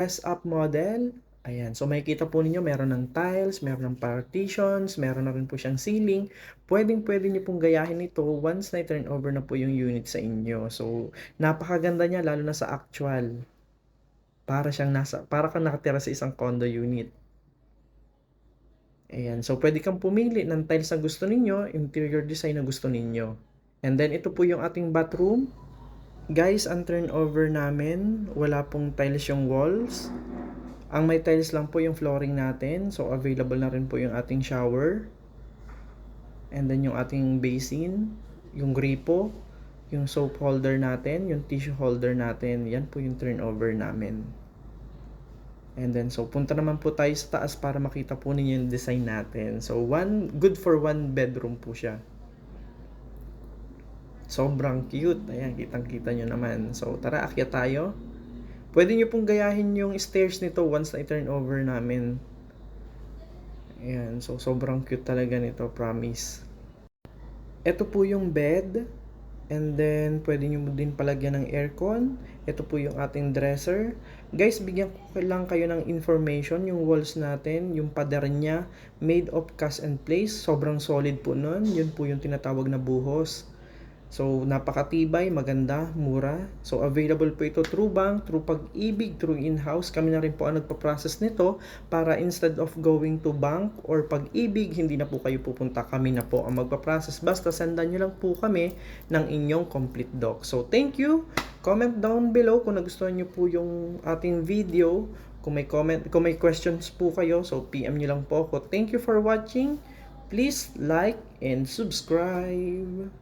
Dress up model. Ayan, so makikita po ninyo meron ng tiles, meron ng partitions, meron na rin po siyang ceiling. Pwedeng-pwede niyo pong gayahin ito once na turn over na po yung unit sa inyo. So, napakaganda niya lalo na sa actual. Para kang nakatira sa isang condo unit. Ayan, so pwede kang pumili ng tiles na gusto ninyo, interior design na gusto ninyo. And then ito po yung ating bathroom. Guys, ang turnover namin, wala pong tiles yung walls. Ang may tiles lang po yung flooring natin. So, available na rin po yung ating shower. And then yung ating basin, yung gripo, yung soap holder natin, yung tissue holder natin. Yan po yung turnover namin. And then, so, punta naman po tayo sa taas para makita po ninyo yung design natin. So, good for one bedroom po siya. Sobrang cute. Ayan, kitang-kita nyo naman. So, tara, akyat tayo. Pwede nyo pong gayahin yung stairs nito once na i-turn over namin. Ayan, so sobrang cute talaga nito, promise. Ito po yung bed. And then, pwede nyo din palagyan ng aircon. Ito po yung ating dresser. Guys, bigyan ko lang kayo ng information. Yung walls natin, yung pader niya, made of cast and place. Sobrang solid po nun. Yun po yung tinatawag na buhos. So, napakatibay, maganda, mura. So, available po ito through bank, through Pag-ibig, through in-house. Kami na rin po ang nagpa-process nito para instead of going to bank or Pag-ibig, hindi na po kayo pupunta. Kami na po ang magpa-process. Basta sendan nyo lang po kami ng inyong complete doc. So, thank you. Comment down below kung nagustuhan nyo po yung ating video. Kung may questions po kayo, so PM nyo lang po ako. Thank you for watching. Please like and subscribe.